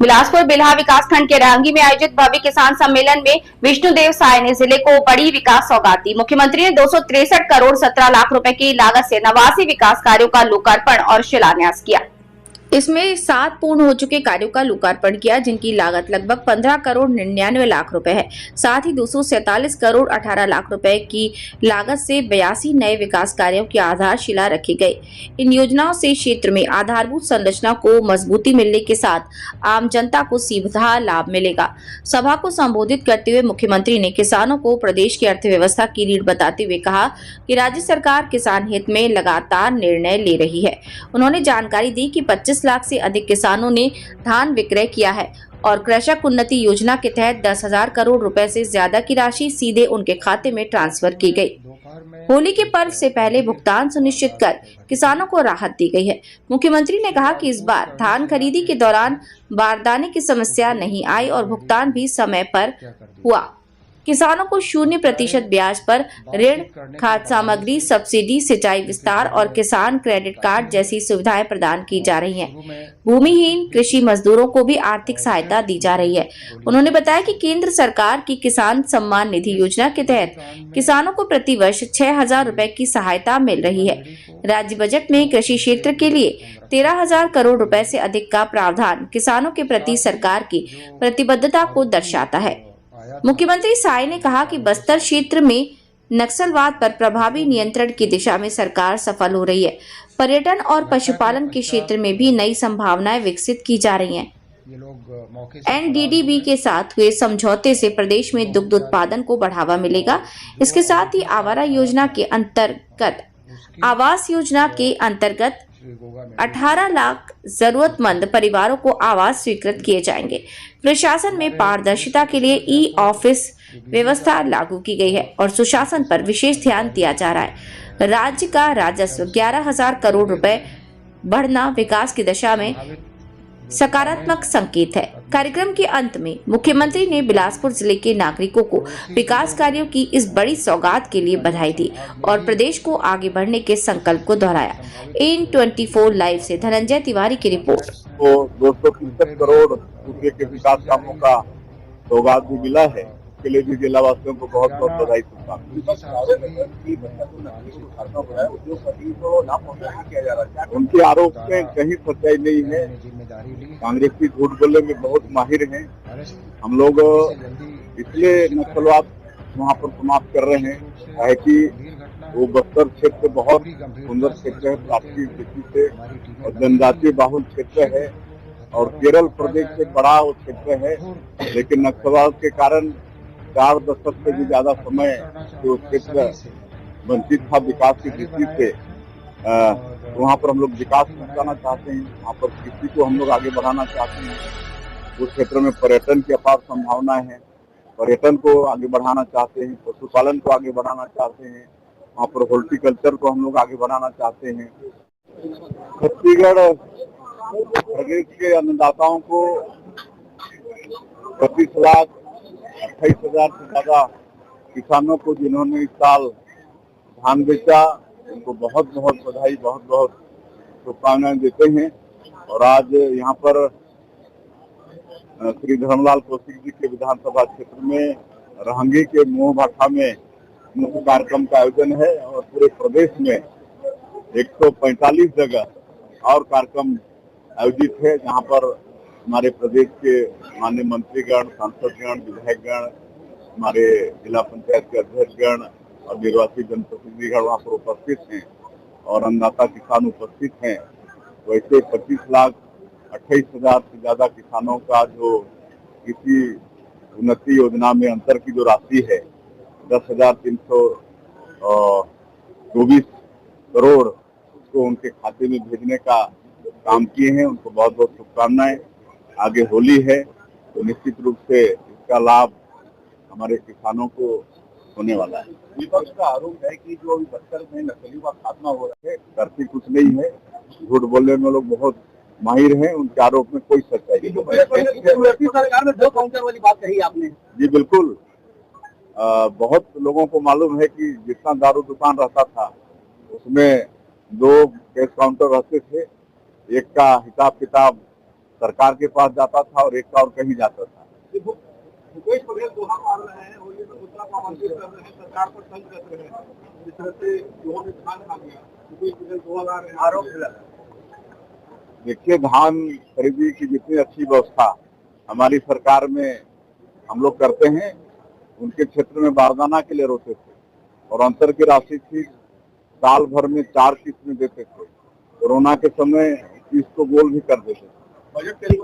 बिलासपुर बिल्हा विकास खंड के रहंगी में आयोजित भव्य किसान सम्मेलन में विष्णुदेव साय ने जिले को बड़ी विकास सौगात दी। मुख्यमंत्री ने 263 करोड़ 17 लाख रुपए की लागत से 89 विकास कार्यों का लोकार्पण और शिलान्यास किया। इसमें 7 पूर्ण हो चुके कार्यों का लोकार्पण किया, जिनकी लागत लगभग 15 करोड़ 99 लाख रुपए है। साथ ही 247 करोड़ 18 लाख रुपए की लागत से 82 नए विकास कार्यों की आधारशिला रखी गई। इन योजनाओं से क्षेत्र में आधारभूत संरचना को मजबूती मिलने के साथ आम जनता को सीधा लाभ मिलेगा। सभा को संबोधित करते हुए मुख्यमंत्री ने किसानों को प्रदेश की अर्थव्यवस्था की रीढ़ बताते हुए कहा कि राज्य सरकार किसान हित में लगातार निर्णय ले रही है। उन्होंने जानकारी दी कि 25 लाख से अधिक किसानों ने धान विक्रय किया है और कृषक उन्नति योजना के तहत 10,000 करोड़ रुपए से ज्यादा की राशि सीधे उनके खाते में ट्रांसफर की गई। होली के पर्व से पहले भुगतान सुनिश्चित कर किसानों को राहत दी गई है। मुख्यमंत्री ने कहा कि इस बार धान खरीदी के दौरान बारदाने की समस्या नहीं आई और भुगतान भी समय पर हुआ। किसानों को 0% ब्याज पर ऋण, खाद्य सामग्री, सब्सिडी, सिंचाई विस्तार और किसान क्रेडिट कार्ड जैसी सुविधाएं प्रदान की जा रही हैं। भूमिहीन कृषि मजदूरों को भी आर्थिक सहायता दी जा रही है। उन्होंने बताया कि केंद्र सरकार की किसान सम्मान निधि योजना के तहत किसानों को प्रति वर्ष 6,000 रुपए की सहायता मिल रही है। राज्य बजट में कृषि क्षेत्र के लिए 13,000 करोड़ रुपए से अधिक का प्रावधान किसानों के प्रति सरकार की प्रतिबद्धता को दर्शाता है। मुख्यमंत्री साय ने कहा कि बस्तर क्षेत्र में नक्सलवाद पर प्रभावी नियंत्रण की दिशा में सरकार सफल हो रही है। पर्यटन और पशुपालन के क्षेत्र में भी नई संभावनाएं विकसित की जा रही हैं। एनडीडीबी के साथ हुए समझौते से प्रदेश में दुग्ध उत्पादन को बढ़ावा मिलेगा। इसके साथ ही आवास योजना के अंतर्गत 18 लाख जरूरतमंद परिवारों को आवास स्वीकृत किए जाएंगे। प्रशासन में पारदर्शिता के लिए ई-ऑफिस व्यवस्था लागू की गई है और सुशासन पर विशेष ध्यान दिया जा रहा है। राज्य का राजस्व 11,000 करोड़ रुपए बढ़ना विकास की दिशा में सकारात्मक संकेत है। कार्यक्रम के अंत में मुख्यमंत्री ने बिलासपुर जिले के नागरिकों को विकास कार्यों की इस बड़ी सौगात के लिए बधाई दी और प्रदेश को आगे बढ़ने के संकल्प को दोहराया। इन 24 लाइव से धनंजय तिवारी की रिपोर्ट। तो 263 करोड़ रुपए के विकास कामों का सौगात भी मिला है, इसके लिए भी जिलावासियों को बहुत बहुत बधाई। उनके आरोप में कहीं सच्चाई नहीं है। कांग्रेसी झूठ बोलने में बहुत माहिर हैं। हम लोग इसलिए नक्सलवाद वहाँ पर समाप्त कर रहे हैं है कि वो बस्तर क्षेत्र बहुत सुंदर क्षेत्र है, प्राकृतिक दृष्टि से और जनजातीय बाहुल क्षेत्र है और केरल प्रदेश से बड़ा वो क्षेत्र है। लेकिन नक्सलवाद के कारण 4 दशक से भी ज्यादा समय वो क्षेत्र वंचित था विकास की दृष्टि से। वहाँ पर हम लोग विकास पहुंचाना चाहते हैं, वहाँ पर कृषि को हम लोग आगे बढ़ाना चाहते हैं। उस क्षेत्र में पर्यटन की अपार संभावनाएं हैं, पर्यटन को आगे बढ़ाना चाहते हैं, पशुपालन को आगे बढ़ाना चाहते हैं, वहाँ पर हॉर्टिकल्चर को हम लोग आगे बढ़ाना चाहते हैं। छत्तीसगढ़ प्रदेश के अन्नदाताओं को 25,28,000 से ज्यादा किसानों को जिन्होंने इस साल धान बेचा, उनको बहुत बहुत बधाई, बहुत बहुत शुभकामनाएं देते हैं। और आज यहाँ पर श्री धर्मलाल कौशिक जी के विधानसभा क्षेत्र में रहंगी के मोह भाठा में मुख्य कार्यक्रम का आयोजन है और पूरे प्रदेश में 145 जगह और कार्यक्रम आयोजित है, जहाँ पर हमारे प्रदेश के माननीय मंत्रीगण, सांसदगण, विधायकगण, हमारे जिला पंचायत के अध्यक्षगण और निर्वाचित जनप्रतिनिधिगण वहाँ पर उपस्थित हैं और अन्नदाता किसान उपस्थित हैं। वैसे 25,28,000 से ज्यादा किसानों का जो कृषि उन्नति योजना में अंतर की जो राशि है 10,324 करोड़, उसको उनके खाते में भेजने का काम किए हैं। उनको बहुत बहुत शुभकामनाएं। आगे होली है तो निश्चित रूप से इसका लाभ हमारे किसानों को होने वाला है। विपक्ष का आरोप है कि जो बस्तर में नक्सलियों का खात्मा हो रहा है, करती कुछ नहीं है, झूठ बोलने में लोग बहुत माहिर हैं। उनके आरोप में कोई सच्चाई नहीं। सरकार में 2 काउंटर वाली बात कही आपने। जी बिल्कुल, बहुत लोगों को मालूम है कि जितना दारू दुकान रहता था उसमें 2 कैश काउंटर रहते थे। एक का हिसाब किताब सरकार के पास जाता था और एक का और कहीं जाता था। भूपेश बघेल दोहा मार रहे हैं, होली में मुद्रा को आमंत्रित कर रहे हैं, सरकार पर तंज कर रहे हैं, जिस तरह से दोहा में धान खा गया, भूपेश बघेल दोहा ला रहे हैं, आरोप लगा। देखिए, धान खरीदी की जितनी अच्छी व्यवस्था हमारी सरकार में हम लोग करते हैं, उनके क्षेत्र में बारदाना के लिए रोते थे और अंतर की राशि थी, साल भर में 4 किस्त में देते थे। कोरोना के समय किस्त को गोल भी कर देते थे। बजट के लिए